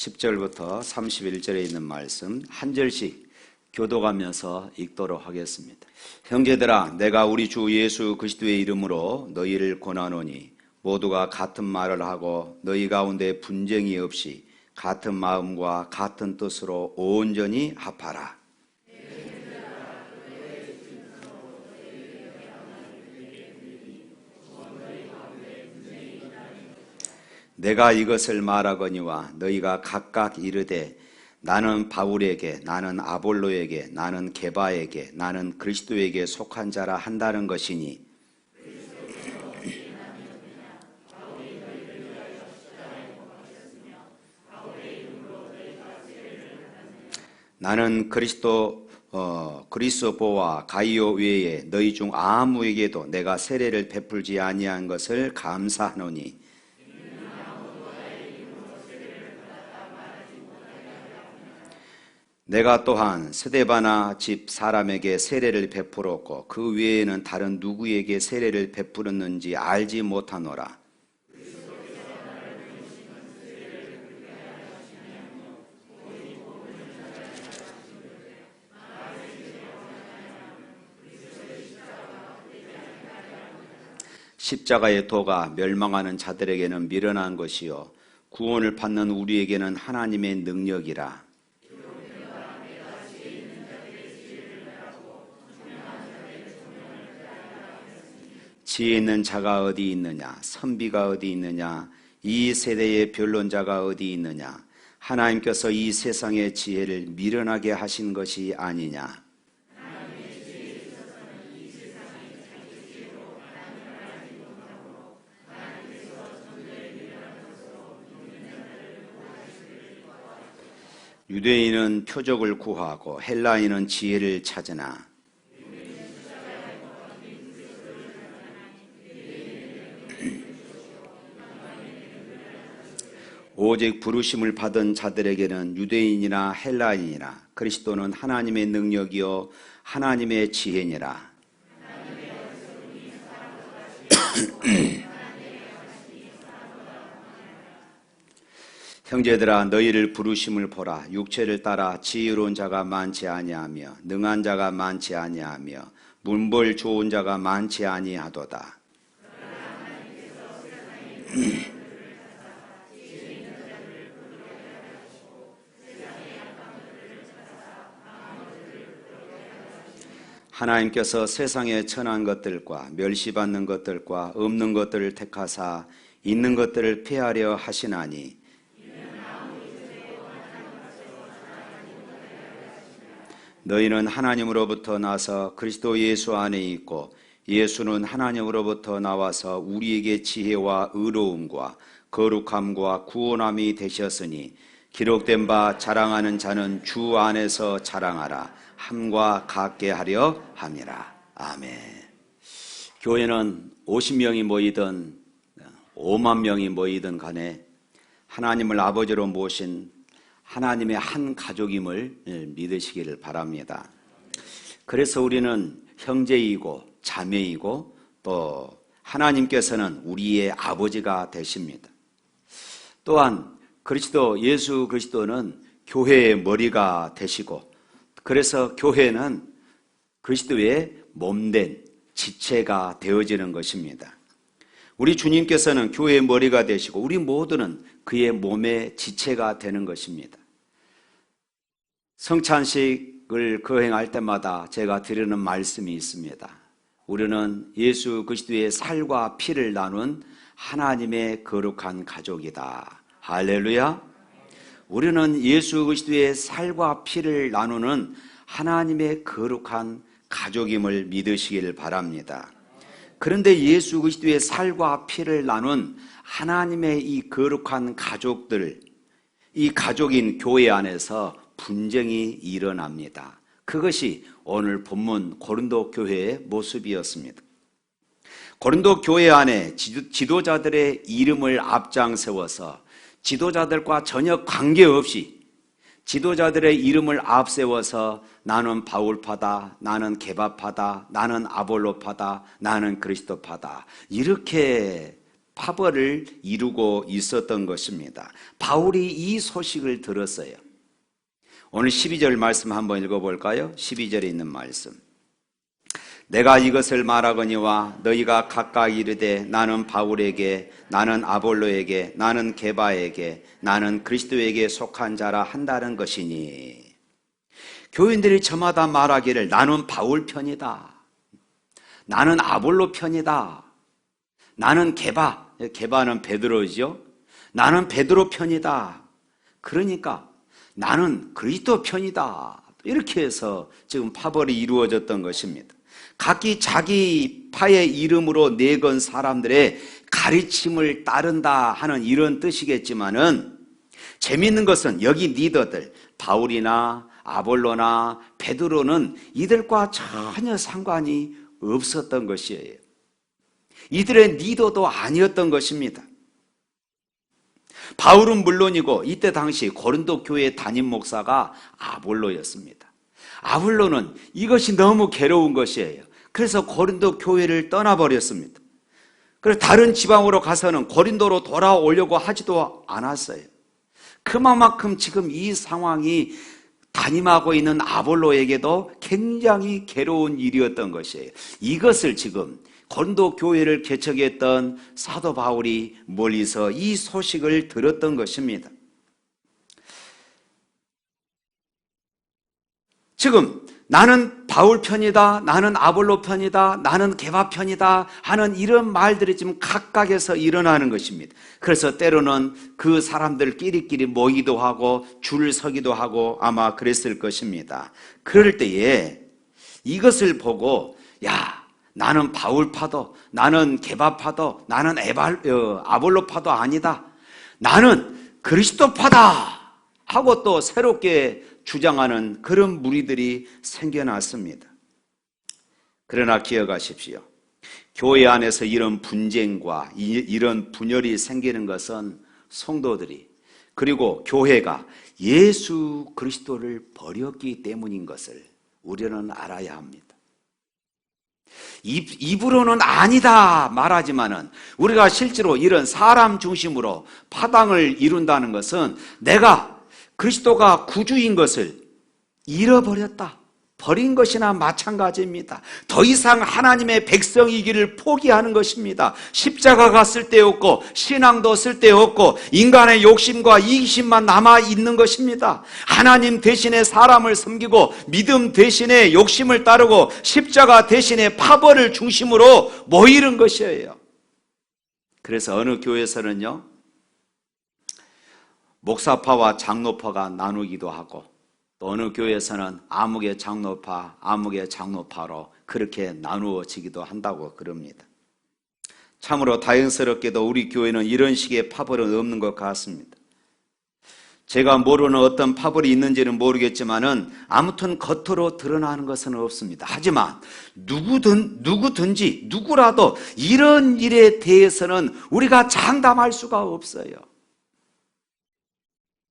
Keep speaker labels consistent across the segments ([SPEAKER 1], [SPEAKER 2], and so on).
[SPEAKER 1] 10절부터 31절에 있는 말씀 한 절씩 교독하면서 읽도록 하겠습니다. 형제들아, 내가 우리 주 예수 그리스도의 이름으로 너희를 권하노니 모두가 같은 말을 하고 너희 가운데 분쟁이 없이 같은 마음과 같은 뜻으로 온전히 합하라. 내가 이것을 말하거니와 너희가 각각 이르되 나는 바울에게, 나는 아볼로에게, 나는 게바에게, 나는 그리스도에게 속한 자라 한다는 것이니 나는 그리스도와 가이오 외에 너희 중 아무에게도 내가 세례를 베풀지 아니한 것을 감사하노니 내가 또한 스데바나 집 사람에게 세례를 베풀었고 그 외에는 다른 누구에게 세례를 베풀었는지 알지 못하노라. 십자가의 도가 멸망하는 자들에게는 미련한 것이요 구원을 받는 우리에게는 하나님의 능력이라. 지혜 있는 자가 어디 있느냐? 선비가 어디 있느냐? 이 세대의 변론자가 어디 있느냐? 하나님께서 이 세상의 지혜를 미련하게 하신 것이 아니냐? 유대인은 표적을 구하고 헬라인은 지혜를 찾으나 오직 부르심을 받은 자들에게는 유대인이나 헬라인이나 그리스도는 하나님의 능력이요 하나님의 지혜니라. 형제들아, 너희를 부르심을 보라. 육체를 따라 지혜로운 자가 많지 아니하며 능한 자가 많지 아니하며 문벌 좋은 자가 많지 아니하도다. 하나님께서 세상에 천한 것들과 멸시받는 것들과 없는 것들을 택하사 있는 것들을 폐하려 하시나니 너희는 하나님으로부터 나서 그리스도 예수 안에 있고 예수는 하나님으로부터 나와서 우리에게 지혜와 의로움과 거룩함과 구원함이 되셨으니 기록된 바 자랑하는 자는 주 안에서 자랑하라. 함과 같게 하려 함이라. 아멘. 교회는 50명이 모이든 5만 명이 모이든 간에 하나님을 아버지로 모신 하나님의 한 가족임을 믿으시기를 바랍니다. 그래서 우리는 형제이고 자매이고 또 하나님께서는 우리의 아버지가 되십니다. 또한 예수 그리스도는 교회의 머리가 되시고 그래서 교회는 그리스도의 몸된 지체가 되어지는 것입니다. 우리 주님께서는 교회의 머리가 되시고 우리 모두는 그의 몸의 지체가 되는 것입니다. 성찬식을 거행할 때마다 제가 드리는 말씀이 있습니다. 우리는 예수 그리스도의 살과 피를 나눈 하나님의 거룩한 가족이다. 할렐루야. 우리는 예수 그리스도의 살과 피를 나누는 하나님의 거룩한 가족임을 믿으시길 바랍니다. 그런데 예수 그리스도의 살과 피를 나눈 하나님의 이 거룩한 가족들, 이 가족인 교회 안에서 분쟁이 일어납니다. 그것이 오늘 본문 고린도 교회의 모습이었습니다. 고린도 교회 안에 지도자들의 이름을 앞장세워서 지도자들과 전혀 관계없이 지도자들의 이름을 앞세워서 나는 바울파다, 나는 게바파다, 나는 아볼로파다, 나는 그리스도파다 이렇게 파벌을 이루고 있었던 것입니다. 바울이 이 소식을 들었어요. 오늘 12절 말씀 한번 읽어볼까요? 12절에 있는 말씀. 내가 이것을 말하거니와 너희가 각각 이르되 나는 바울에게, 나는 아볼로에게, 나는 게바에게, 나는 그리스도에게 속한 자라 한다는 것이니. 교인들이 저마다 말하기를 나는 바울 편이다, 나는 아볼로 편이다, 나는 게바는 베드로죠. 나는 베드로 편이다. 그러니까 나는 그리스도 편이다. 이렇게 해서 지금 파벌이 이루어졌던 것입니다. 각기 자기 파의 이름으로 내건 사람들의 가르침을 따른다 하는 이런 뜻이겠지만은, 재미있는 것은 여기 리더들 바울이나 아볼로나 베드로는 이들과 전혀 상관이 없었던 것이에요. 이들의 리더도 아니었던 것입니다. 바울은 물론이고 이때 당시 고린도 교회 담임 목사가 아볼로였습니다. 아볼로는 이것이 너무 괴로운 것이에요. 그래서 고린도 교회를 떠나버렸습니다. 그래서 다른 지방으로 가서는 고린도로 돌아오려고 하지도 않았어요. 그만큼 지금 이 상황이 담임하고 있는 아볼로에게도 굉장히 괴로운 일이었던 것이에요. 이것을 지금 고린도 교회를 개척했던 사도 바울이 멀리서 이 소식을 들었던 것입니다. 지금 나는 바울 편이다, 나는 아볼로 편이다, 나는 게바 편이다 하는 이런 말들이 지금 각각에서 일어나는 것입니다. 그래서 때로는 그 사람들끼리끼리 모이기도 하고 줄 서기도 하고 아마 그랬을 것입니다. 그럴 때에 이것을 보고, 야, 나는 바울파도, 나는 게바파도, 나는 아볼로파도 아니다, 나는 그리스도파다 하고 또 새롭게 주장하는 그런 무리들이 생겨났습니다. 그러나 기억하십시오. 교회 안에서 이런 분쟁과 이런 분열이 생기는 것은 성도들이, 그리고 교회가 예수 그리스도를 버렸기 때문인 것을 우리는 알아야 합니다. 입으로는 아니다 말하지만은 우리가 실제로 이런 사람 중심으로 파당을 이룬다는 것은 내가 그리스도가 구주인 것을 잃어버렸다, 버린 것이나 마찬가지입니다. 더 이상 하나님의 백성이기를 포기하는 것입니다. 십자가가 쓸데없고 신앙도 쓸데없고 인간의 욕심과 이기심만 남아있는 것입니다. 하나님 대신에 사람을 섬기고 믿음 대신에 욕심을 따르고 십자가 대신에 파벌을 중심으로 모이는 것이에요. 그래서 어느 교회에서는요, 목사파와 장로파가 나누기도 하고, 또 어느 교회에서는 아무개 장로파, 아무개 장로파로 그렇게 나누어지기도 한다고 그럽니다. 참으로 다행스럽게도 우리 교회는 이런 식의 파벌은 없는 것 같습니다. 제가 모르는 어떤 파벌이 있는지는 모르겠지만은 아무튼 겉으로 드러나는 것은 없습니다. 하지만 누구든지 누구라도 이런 일에 대해서는 우리가 장담할 수가 없어요.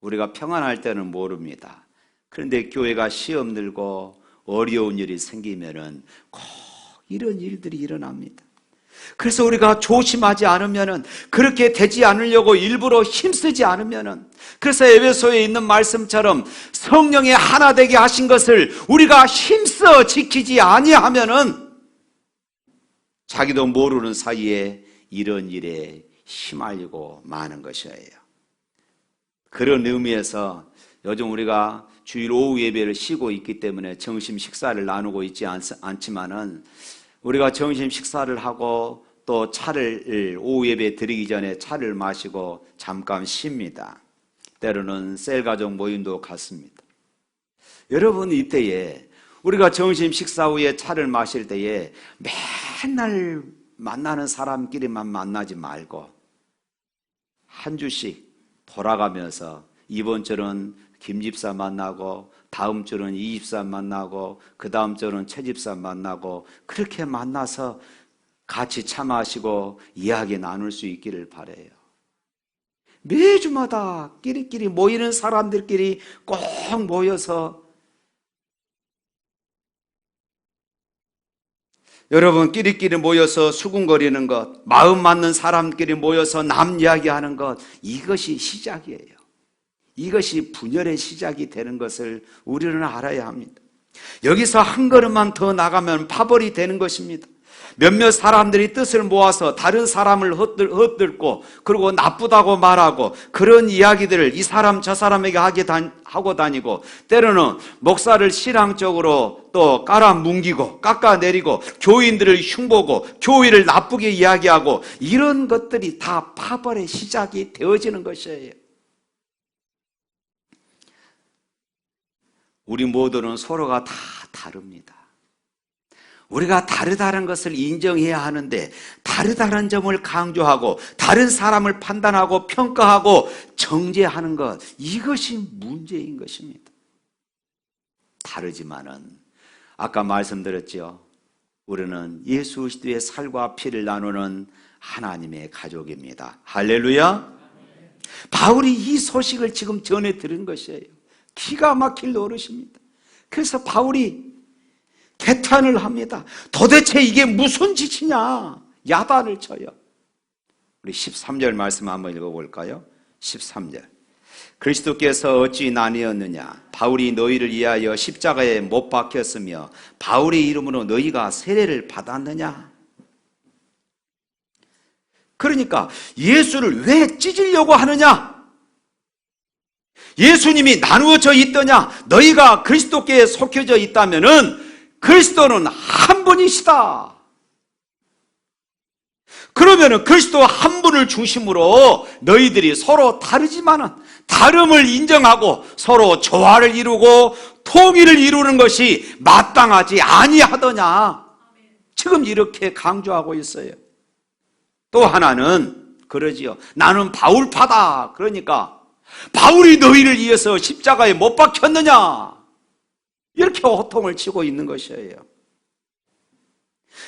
[SPEAKER 1] 우리가 평안할 때는 모릅니다. 그런데 교회가 시험 들고 어려운 일이 생기면은 꼭 이런 일들이 일어납니다. 그래서 우리가 조심하지 않으면은, 그렇게 되지 않으려고 일부러 힘쓰지 않으면은, 그래서 에베소에 있는 말씀처럼 성령의 하나 되게 하신 것을 우리가 힘써 지키지 아니하면은 자기도 모르는 사이에 이런 일에 휘말리고 마는 것이에요. 그런 의미에서 요즘 우리가 주일 오후 예배를 쉬고 있기 때문에 점심 식사를 나누고 있지 않지만은, 우리가 점심 식사를 하고 또 차를 오후 예배 드리기 전에 차를 마시고 잠깐 쉽니다. 때로는 셀 가족 모임도 갖습니다. 여러분, 이때에 우리가 점심 식사 후에 차를 마실 때에 맨날 만나는 사람끼리만 만나지 말고 한 주씩 돌아가면서 이번 주는 김 집사 만나고, 다음 주는 이 집사 만나고, 그 다음 주는 최 집사 만나고, 그렇게 만나서 같이 차 마시고 이야기 나눌 수 있기를 바라요. 매주마다 끼리끼리 모이는 사람들끼리 꼭 모여서 여러분, 끼리끼리 모여서 수군거리는 것, 마음 맞는 사람끼리 모여서 남 이야기하는 것, 이것이 시작이에요. 이것이 분열의 시작이 되는 것을 우리는 알아야 합니다. 여기서 한 걸음만 더 나가면 파벌이 되는 것입니다. 몇몇 사람들이 뜻을 모아서 다른 사람을 헛들고 그리고 나쁘다고 말하고 그런 이야기들을 이 사람 저 사람에게 하고 다니고, 때로는 목사를 신앙적으로 또 깔아뭉기고 깎아내리고 교인들을 흉보고 교회를 나쁘게 이야기하고, 이런 것들이 다 파벌의 시작이 되어지는 것이에요. 우리 모두는 서로가 다 다릅니다. 우리가 다르다는 것을 인정해야 하는데, 다르다는 점을 강조하고 다른 사람을 판단하고 평가하고 정죄하는 것, 이것이 문제인 것입니다. 다르지만은 아까 말씀드렸죠. 우리는 예수 그리스도의 살과 피를 나누는 하나님의 가족입니다. 할렐루야. 바울이 이 소식을 지금 전해 들은 것이에요. 기가 막힐 노릇입니다. 그래서 바울이 개탄을 합니다. 도대체 이게 무슨 짓이냐? 야단을 쳐요. 우리 13절 말씀 한번 읽어볼까요? 13절. 그리스도께서 어찌 나뉘었느냐? 바울이 너희를 위하여 십자가에 못 박혔으며 바울의 이름으로 너희가 세례를 받았느냐? 그러니까 예수를 왜 찢으려고 하느냐? 예수님이 나누어져 있더냐? 너희가 그리스도께 속혀져 있다면은 그리스도는 한 분이시다. 그러면은 그리스도 한 분을 중심으로 너희들이 서로 다르지만은 다름을 인정하고 서로 조화를 이루고 통일을 이루는 것이 마땅하지 아니하더냐? 지금 이렇게 강조하고 있어요. 또 하나는 그러지요. 나는 바울파다. 그러니까 바울이 너희를 위해서 십자가에 못 박혔느냐? 이렇게 호통을 치고 있는 것이에요.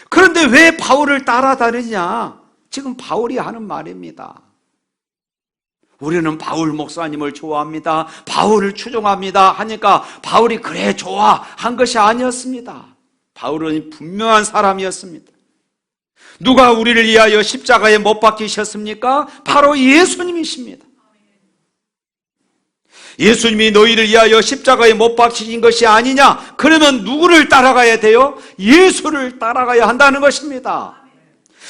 [SPEAKER 1] 그런데 왜 바울을 따라다니냐? 지금 바울이 하는 말입니다. 우리는 바울 목사님을 좋아합니다. 바울을 추종합니다. 하니까 바울이 그래 좋아한 것이 아니었습니다. 바울은 분명한 사람이었습니다. 누가 우리를 위하여 십자가에 못 박히셨습니까? 바로 예수님이십니다. 예수님이 너희를 위하여 십자가에 못 박히신 것이 아니냐? 그러면 누구를 따라가야 돼요? 예수를 따라가야 한다는 것입니다.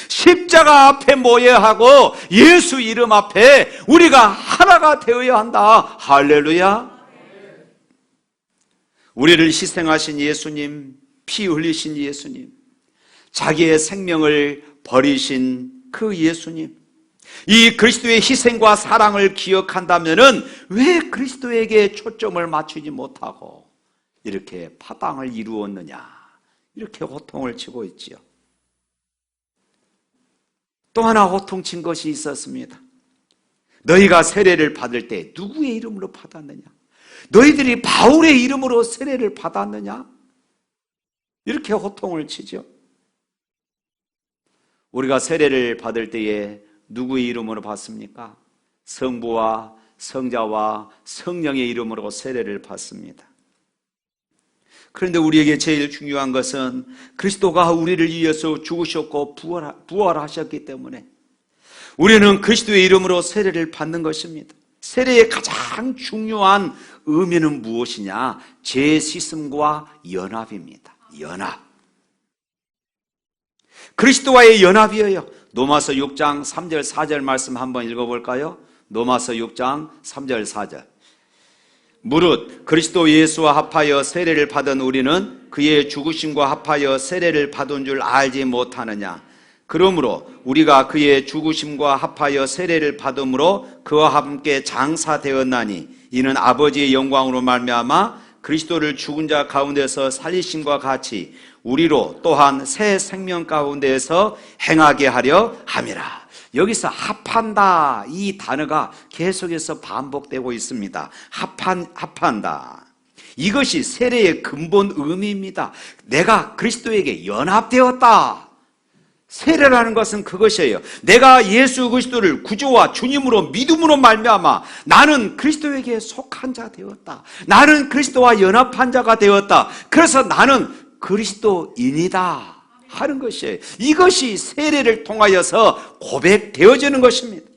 [SPEAKER 1] 십자가 앞에 모여야 하고 예수 이름 앞에 우리가 하나가 되어야 한다. 할렐루야. 우리를 희생하신 예수님, 피 흘리신 예수님, 자기의 생명을 버리신 그 예수님, 이 그리스도의 희생과 사랑을 기억한다면은 왜 그리스도에게 초점을 맞추지 못하고 이렇게 파당을 이루었느냐? 이렇게 호통을 치고 있지요. 또 하나 호통친 것이 있었습니다. 너희가 세례를 받을 때 누구의 이름으로 받았느냐? 너희들이 바울의 이름으로 세례를 받았느냐? 이렇게 호통을 치죠. 우리가 세례를 받을 때에 누구의 이름으로 받습니까? 성부와 성자와 성령의 이름으로 세례를 받습니다. 그런데 우리에게 제일 중요한 것은 그리스도가 우리를 위해서 죽으셨고 부활하셨기 때문에 우리는 그리스도의 이름으로 세례를 받는 것입니다. 세례의 가장 중요한 의미는 무엇이냐? 재씻음과 연합입니다. 연합. 그리스도와의 연합이에요. 로마서 6장 3절 4절 말씀 한번 읽어볼까요? 로마서 6장 3절 4절. 무릇 그리스도 예수와 합하여 세례를 받은 우리는 그의 죽으심과 합하여 세례를 받은 줄 알지 못하느냐? 그러므로 우리가 그의 죽으심과 합하여 세례를 받음으로 그와 함께 장사되었나니 이는 아버지의 영광으로 말미암아 그리스도를 죽은 자 가운데서 살리심과 같이 우리로 또한 새 생명 가운데에서 행하게 하려 함이라. 여기서 합한다, 이 단어가 계속해서 반복되고 있습니다. 합한다. 이것이 세례의 근본 의미입니다. 내가 그리스도에게 연합되었다. 세례라는 것은 그것이에요. 내가 예수 그리스도를 구주와 주님으로 믿음으로 말미암아 나는 그리스도에게 속한 자 되었다. 나는 그리스도와 연합한 자가 되었다. 그래서 나는 그리스도인이다. 하는 것이에요. 이것이 세례를 통하여서 고백되어지는 것입니다.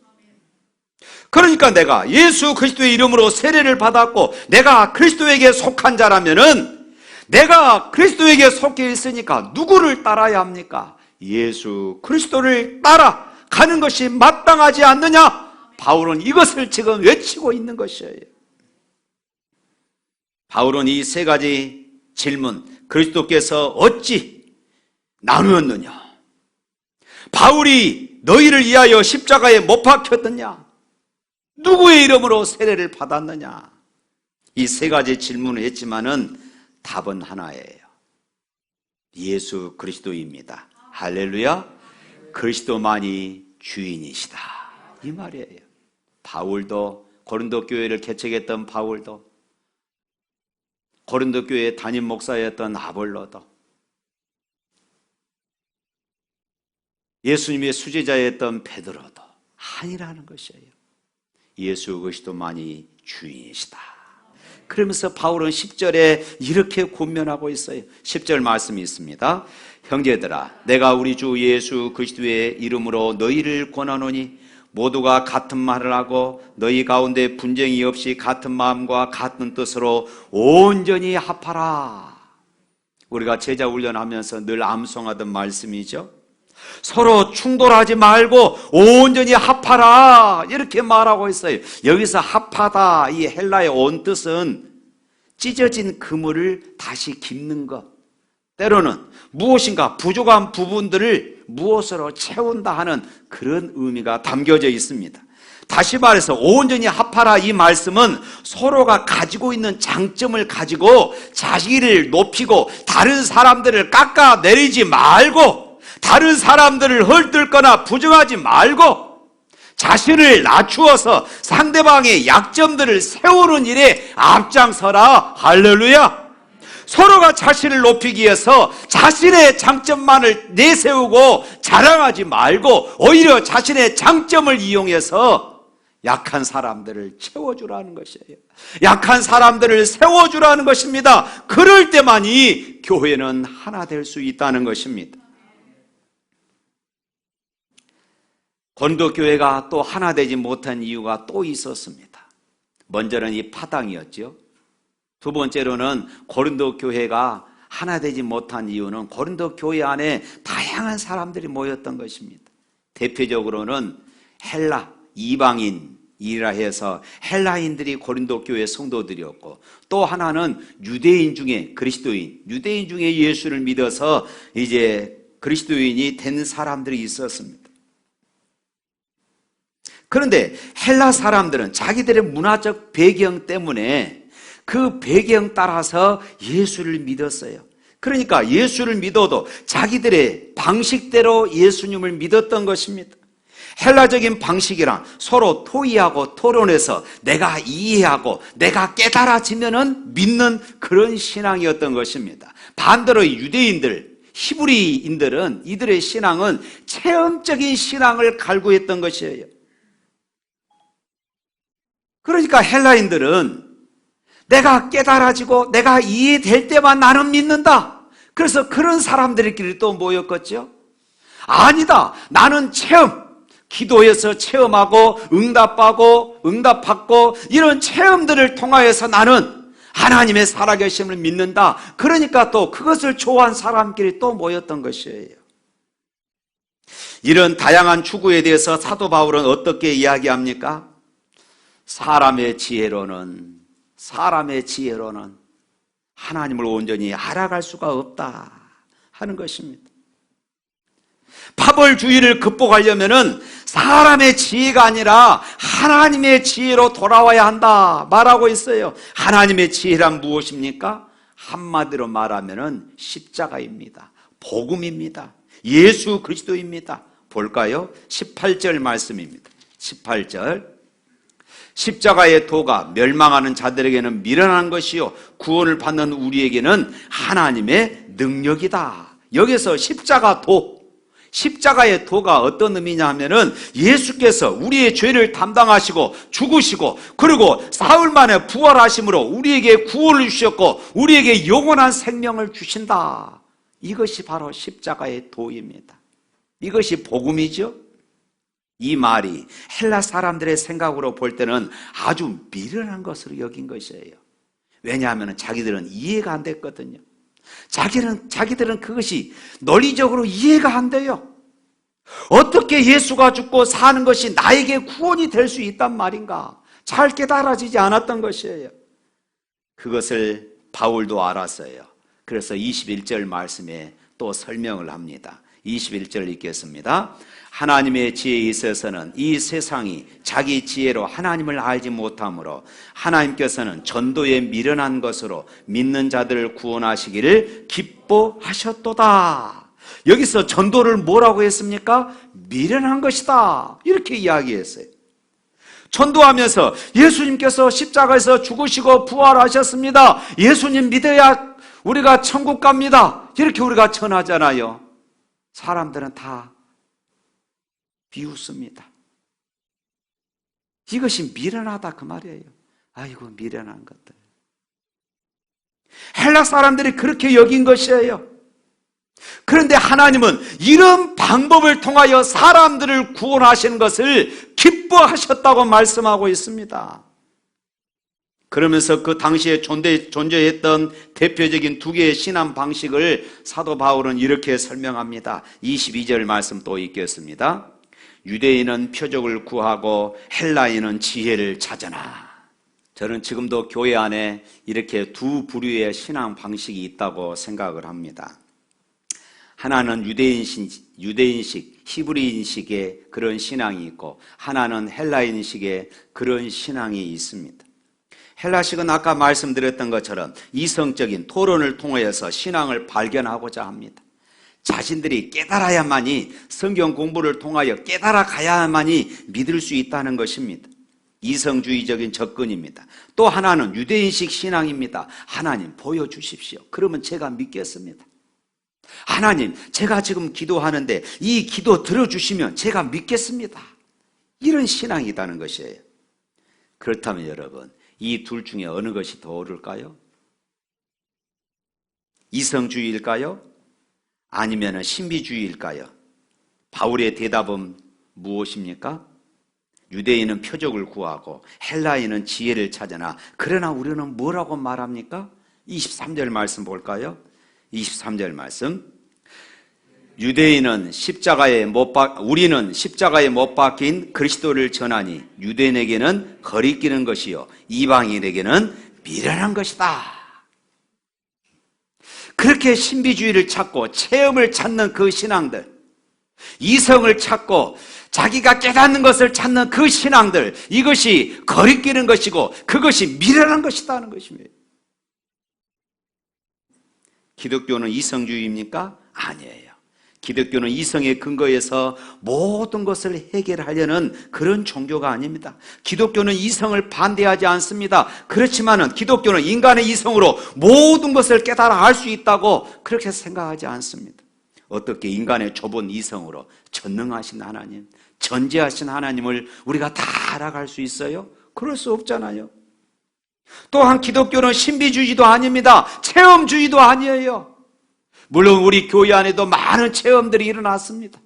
[SPEAKER 1] 그러니까 내가 예수 그리스도의 이름으로 세례를 받았고 내가 그리스도에게 속한 자라면은, 내가 그리스도에게 속해 있으니까 누구를 따라야 합니까? 예수 그리스도를 따라가는 것이 마땅하지 않느냐? 바울은 이것을 지금 외치고 있는 것이에요. 바울은 이 세 가지 질문, 그리스도께서 어찌 나누었느냐? 바울이 너희를 위하여 십자가에 못 박혔느냐? 누구의 이름으로 세례를 받았느냐? 이 세 가지 질문을 했지만은 답은 하나예요. 예수 그리스도입니다. 할렐루야. 그리스도만이 주인이시다, 이 말이에요. 바울도, 고린도 교회를 개척했던 바울도, 고린도 교회 담임 목사였던 아볼로도, 예수님의 수제자였던 베드로도 아니라는 것이에요. 예수 그리스도만이 주인이시다. 그러면서 바울은 10절에 이렇게 권면하고 있어요. 10절 말씀이 있습니다. 형제들아, 내가 우리 주 예수 그리스도의 이름으로 너희를 권하노니 모두가 같은 말을 하고 너희 가운데 분쟁이 없이 같은 마음과 같은 뜻으로 온전히 합하라. 우리가 제자 훈련하면서 늘 암송하던 말씀이죠. 서로 충돌하지 말고 온전히 합하라, 이렇게 말하고 있어요. 여기서 합하다, 이 헬라의 온 뜻은 찢어진 그물을 다시 깁는 것, 때로는 무엇인가 부족한 부분들을 무엇으로 채운다 하는 그런 의미가 담겨져 있습니다. 다시 말해서 온전히 합하라, 이 말씀은 서로가 가지고 있는 장점을 가지고 자기를 높이고 다른 사람들을 깎아내리지 말고, 다른 사람들을 헐뜯거나 부정하지 말고 자신을 낮추어서 상대방의 약점들을 세우는 일에 앞장서라. 할렐루야. 서로가 자신을 높이기 위해서 자신의 장점만을 내세우고 자랑하지 말고 오히려 자신의 장점을 이용해서 약한 사람들을 채워주라는 것이에요. 약한 사람들을 세워주라는 것입니다. 그럴 때만이 교회는 하나 될 수 있다는 것입니다. 고린도 교회가 또 하나 되지 못한 이유가 또 있었습니다. 먼저는 이 파당이었죠. 두 번째로는 고린도 교회가 하나 되지 못한 이유는 고린도 교회 안에 다양한 사람들이 모였던 것입니다. 대표적으로는 헬라, 이방인이라 해서 헬라인들이 고린도 교회 성도들이었고, 또 하나는 유대인 중에 그리스도인, 유대인 중에 예수를 믿어서 이제 그리스도인이 된 사람들이 있었습니다. 그런데 헬라 사람들은 자기들의 문화적 배경 때문에 그 배경 따라서 예수를 믿었어요. 그러니까 예수를 믿어도 자기들의 방식대로 예수님을 믿었던 것입니다. 헬라적인 방식이란 서로 토의하고 토론해서 내가 이해하고 내가 깨달아지면은 믿는 그런 신앙이었던 것입니다. 반대로 유대인들, 히브리인들은 이들의 신앙은 체험적인 신앙을 갈구했던 것이에요. 그러니까 헬라인들은 내가 깨달아지고 내가 이해될 때만 나는 믿는다. 그래서 그런 사람들끼리 또 모였겠죠. 아니다, 나는 체험, 기도해서 체험하고 응답받고 이런 체험들을 통하여서 나는 하나님의 살아계심을 믿는다. 그러니까 또 그것을 좋아한 사람끼리 또 모였던 것이에요. 이런 다양한 추구에 대해서 사도 바울은 어떻게 이야기합니까? 사람의 지혜로는 하나님을 온전히 알아갈 수가 없다 하는 것입니다. 파벌주의를 극복하려면은 사람의 지혜가 아니라 하나님의 지혜로 돌아와야 한다 말하고 있어요. 하나님의 지혜란 무엇입니까? 한마디로 말하면은 십자가입니다. 복음입니다. 예수 그리스도입니다. 볼까요? 18절 말씀입니다. 18절. 십자가의 도가 멸망하는 자들에게는 미련한 것이요 구원을 받는 우리에게는 하나님의 능력이다. 여기서 십자가의 도가 어떤 의미냐 하면은 예수께서 우리의 죄를 담당하시고 죽으시고 그리고 사흘 만에 부활하심으로 우리에게 구원을 주셨고 우리에게 영원한 생명을 주신다. 이것이 바로 십자가의 도입니다. 이것이 복음이죠. 이 말이 헬라 사람들의 생각으로 볼 때는 아주 미련한 것으로 여긴 것이에요. 왜냐하면 자기들은 이해가 안 됐거든요. 자기들은 그것이 논리적으로 이해가 안 돼요. 어떻게 예수가 죽고 사는 것이 나에게 구원이 될 수 있단 말인가? 잘 깨달아지지 않았던 것이에요. 그것을 바울도 알았어요. 그래서 21절 말씀에 또 설명을 합니다. 21절 읽겠습니다. 하나님의 지혜에 있어서는 이 세상이 자기 지혜로 하나님을 알지 못하므로 하나님께서는 전도에 미련한 것으로 믿는 자들을 구원하시기를 기뻐하셨도다. 여기서 전도를 뭐라고 했습니까? 미련한 것이다. 이렇게 이야기했어요. 전도하면서 예수님께서 십자가에서 죽으시고 부활하셨습니다. 예수님 믿어야 우리가 천국 갑니다. 이렇게 우리가 전하잖아요. 사람들은 다 비웃습니다. 이것이 미련하다 그 말이에요. 아이고 미련한 것들. 헬라 사람들이 그렇게 여긴 것이에요. 그런데 하나님은 이런 방법을 통하여 사람들을 구원하시는 것을 기뻐하셨다고 말씀하고 있습니다. 그러면서 그 당시에 존재했던 대표적인 두 개의 신앙 방식을 사도 바울은 이렇게 설명합니다. 22절 말씀 또 읽겠습니다. 유대인은 표적을 구하고 헬라인은 지혜를 찾으나. 저는 지금도 교회 안에 이렇게 두 부류의 신앙 방식이 있다고 생각을 합니다. 하나는 유대인식, 히브리인식의 그런 신앙이 있고 하나는 헬라인식의 그런 신앙이 있습니다. 헬라식은 아까 말씀드렸던 것처럼 이성적인 토론을 통해서 신앙을 발견하고자 합니다. 자신들이 깨달아야만이, 성경 공부를 통하여 깨달아 가야만이 믿을 수 있다는 것입니다. 이성주의적인 접근입니다. 또 하나는 유대인식 신앙입니다. 하나님 보여주십시오. 그러면 제가 믿겠습니다. 하나님, 제가 지금 기도하는데 이 기도 들어주시면 제가 믿겠습니다. 이런 신앙이라는 것이에요. 그렇다면 여러분, 이 둘 중에 어느 것이 더 옳을까요? 이성주의일까요? 아니면 신비주의일까요? 바울의 대답은 무엇입니까? 유대인은 표적을 구하고 헬라인은 지혜를 찾으나 그러나 우리는 뭐라고 말합니까? 23절 말씀 볼까요? 23절 말씀. 우리는 십자가에 못 박힌 그리스도를 전하니 유대인에게는 거리끼는 것이요 이방인에게는 미련한 것이다. 그렇게 신비주의를 찾고 체험을 찾는 그 신앙들, 이성을 찾고 자기가 깨닫는 것을 찾는 그 신앙들, 이것이 거리끼는 것이고 그것이 미련한 것이다는 것입니다. 기독교는 이성주의입니까? 아니에요. 기독교는 이성의 근거에서 모든 것을 해결하려는 그런 종교가 아닙니다. 기독교는 이성을 반대하지 않습니다. 그렇지만은 기독교는 인간의 이성으로 모든 것을 깨달아 알 수 있다고 그렇게 생각하지 않습니다. 어떻게 인간의 좁은 이성으로 전능하신 하나님, 전지하신 하나님을 우리가 다 알아갈 수 있어요? 그럴 수 없잖아요. 또한 기독교는 신비주의도 아닙니다. 체험주의도 아니에요. 물론 우리 교회 안에도 많은 체험들이 일어났습니다.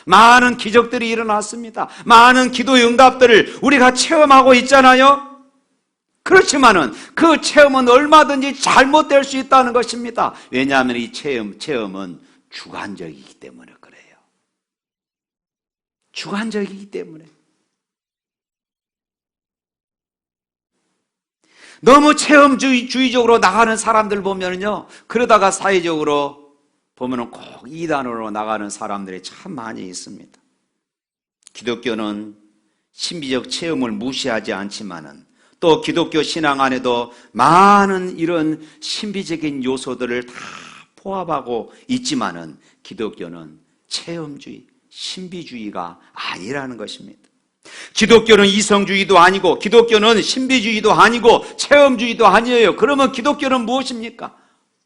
[SPEAKER 1] 많은 기적들이 일어났습니다. 많은 기도의 응답들을 우리가 체험하고 있잖아요. 그렇지만은 그 체험은 얼마든지 잘못될 수 있다는 것입니다. 왜냐하면 이 체험은 주관적이기 때문에 그래요. 주관적이기 때문에. 너무 체험주의적으로 나가는 사람들 보면요, 그러다가 사회적으로 보면은 꼭 이단으로 나가는 사람들이 참 많이 있습니다. 기독교는 신비적 체험을 무시하지 않지만은 또 기독교 신앙 안에도 많은 이런 신비적인 요소들을 다 포함하고 있지만은 기독교는 체험주의, 신비주의가 아니라는 것입니다. 기독교는 이성주의도 아니고 기독교는 신비주의도 아니고 체험주의도 아니에요. 그러면 기독교는 무엇입니까?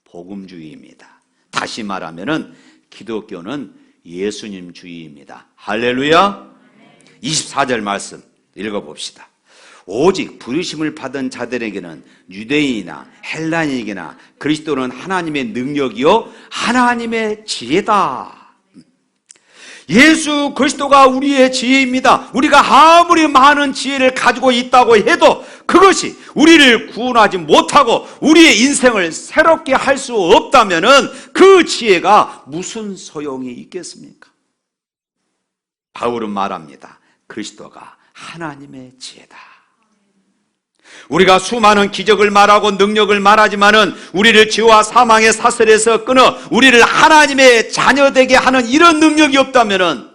[SPEAKER 1] 복음주의입니다. 다시 말하면은 기독교는 예수님주의입니다. 할렐루야. 24절 말씀 읽어봅시다. 오직 부르심을 받은 자들에게는 유대인이나 헬라인에게나 그리스도는 하나님의 능력이요 하나님의 지혜다. 예수 그리스도가 우리의 지혜입니다. 우리가 아무리 많은 지혜를 가지고 있다고 해도 그것이 우리를 구원하지 못하고 우리의 인생을 새롭게 할 수 없다면 그 지혜가 무슨 소용이 있겠습니까? 바울은 말합니다. 그리스도가 하나님의 지혜다. 우리가 수많은 기적을 말하고 능력을 말하지만은 우리를 죄와 사망의 사슬에서 끊어 우리를 하나님의 자녀 되게 하는 이런 능력이 없다면은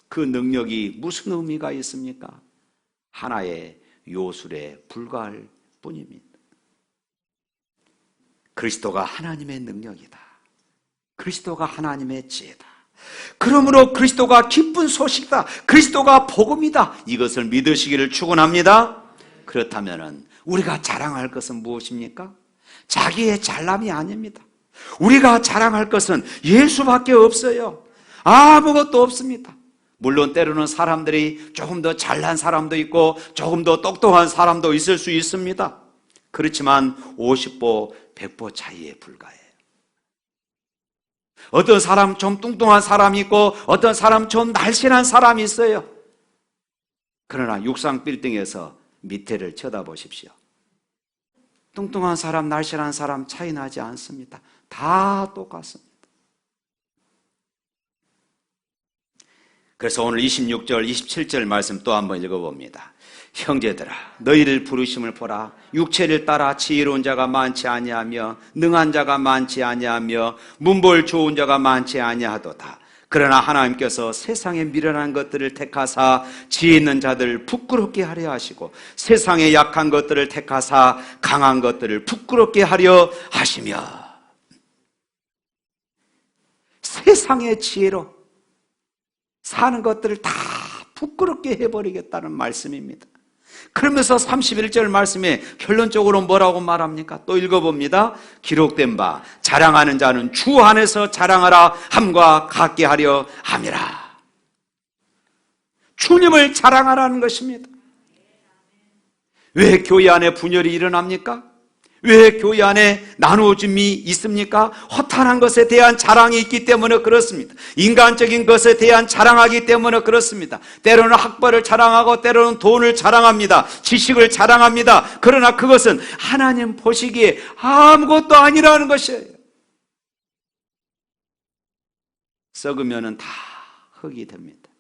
[SPEAKER 1] 그 능력이 무슨 의미가 있습니까? 하나의 요술에 불과할 뿐입니다. 그리스도가 하나님의 능력이다. 그리스도가 하나님의 지혜다. 그러므로 그리스도가 기쁜 소식이다. 그리스도가 복음이다. 이것을 믿으시기를 축원합니다. 그렇다면 우리가 자랑할 것은 무엇입니까? 자기의 잘남이 아닙니다. 우리가 자랑할 것은 예수밖에 없어요. 아무것도 없습니다. 물론 때로는 사람들이 조금 더 잘난 사람도 있고 조금 더 똑똑한 사람도 있을 수 있습니다. 그렇지만 50보 100보 차이에 불과해요. 어떤 사람 좀 뚱뚱한 사람이 있고 어떤 사람 좀 날씬한 사람이 있어요. 그러나 육상 빌딩에서 밑에를 쳐다보십시오. 뚱뚱한 사람, 날씬한 사람 차이 나지 않습니다. 다 똑같습니다. 그래서 오늘 26절, 27절 말씀 또 한번 읽어봅니다. 형제들아, 너희를 부르심을 보라. 육체를 따라 지혜로운 자가 많지 아니하며 능한 자가 많지 아니하며 문벌 좋은 자가 많지 아니하도다. 그러나 하나님께서 세상에 미련한 것들을 택하사 지혜 있는 자들을 부끄럽게 하려 하시고 세상에 약한 것들을 택하사 강한 것들을 부끄럽게 하려 하시며 세상의 지혜로 사는 것들을 다 부끄럽게 해버리겠다는 말씀입니다. 그러면서 31절 말씀에 결론적으로 뭐라고 말합니까? 또 읽어봅니다. 기록된 바 자랑하는 자는 주 안에서 자랑하라 함과 같게 하려 함이라. 주님을 자랑하라는 것입니다. 왜 교회 안에 분열이 일어납니까? 왜 교회 안에 나누어짐이 있습니까? 허탄한 것에 대한 자랑이 있기 때문에 그렇습니다. 인간적인 것에 대한 자랑하기 때문에 그렇습니다. 때로는 학벌을 자랑하고 때로는 돈을 자랑합니다. 지식을 자랑합니다. 그러나 그것은 하나님 보시기에 아무것도 아니라는 것이에요. 썩으면 다 흙이 됩니다.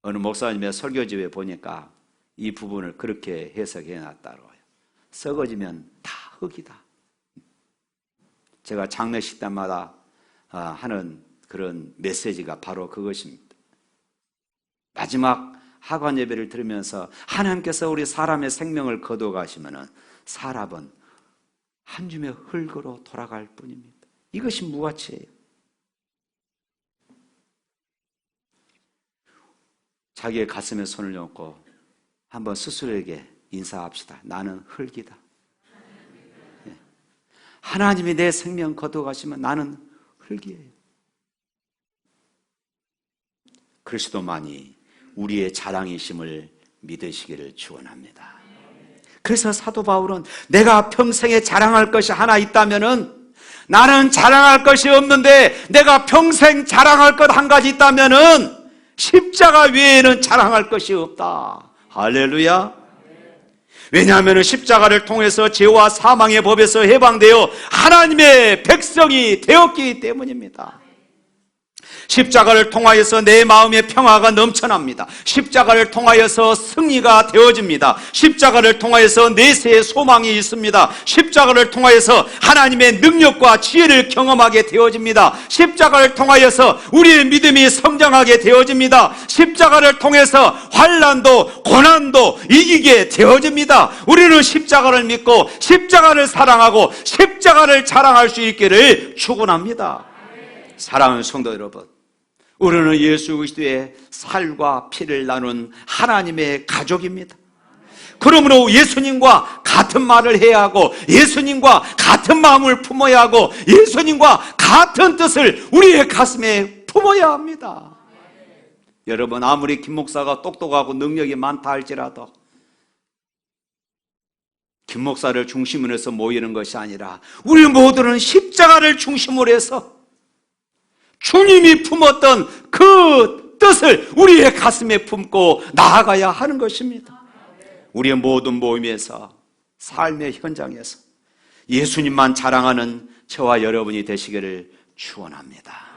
[SPEAKER 1] 어느 목사님의 설교집에 보니까 이 부분을 그렇게 해석해 놨다고요. 썩어지면 다 흙이다. 제가 장례식 때마다 하는 그런 메시지가 바로 그것입니다. 마지막 하관 예배를 들으면서 하나님께서 우리 사람의 생명을 거둬가시면 사람은 한 줌의 흙으로 돌아갈 뿐입니다. 이것이 무가치예요. 자기의 가슴에 손을 얹고 한번 스스로에게 인사합시다. 나는 흙이다. 하나님이 내 생명 거둬가시면 나는 흙이에요. 그리스도만이 우리의 자랑이심을 믿으시기를 축원합니다. 그래서 사도 바울은 내가 평생에 자랑할 것이 하나 있다면은 나는 자랑할 것이 없는데 내가 평생 자랑할 것 한 가지 있다면은 십자가 외에는 자랑할 것이 없다. 할렐루야. 왜냐하면 십자가를 통해서 죄와 사망의 법에서 해방되어 하나님의 백성이 되었기 때문입니다. 십자가를 통하여서 내 마음의 평화가 넘쳐납니다. 십자가를 통하여서 승리가 되어집니다. 십자가를 통하여서 내세의 소망이 있습니다. 십자가를 통하여서 하나님의 능력과 지혜를 경험하게 되어집니다. 십자가를 통하여서 우리의 믿음이 성장하게 되어집니다. 십자가를 통해서 환난도 고난도 이기게 되어집니다. 우리는 십자가를 믿고 십자가를 사랑하고 십자가를 자랑할 수 있기를 축원합니다. 사랑하는 성도 여러분, 우리는 예수 그리스도의 살과 피를 나눈 하나님의 가족입니다. 그러므로 예수님과 같은 말을 해야 하고 예수님과 같은 마음을 품어야 하고 예수님과 같은 뜻을 우리의 가슴에 품어야 합니다. 여러분, 아무리 김 목사가 똑똑하고 능력이 많다 할지라도 김 목사를 중심으로 해서 모이는 것이 아니라 우리 모두는 십자가를 중심으로 해서 주님이 품었던 그 뜻을 우리의 가슴에 품고 나아가야 하는 것입니다. 우리의 모든 모임에서, 삶의 현장에서 예수님만 자랑하는 저와 여러분이 되시기를 축원합니다.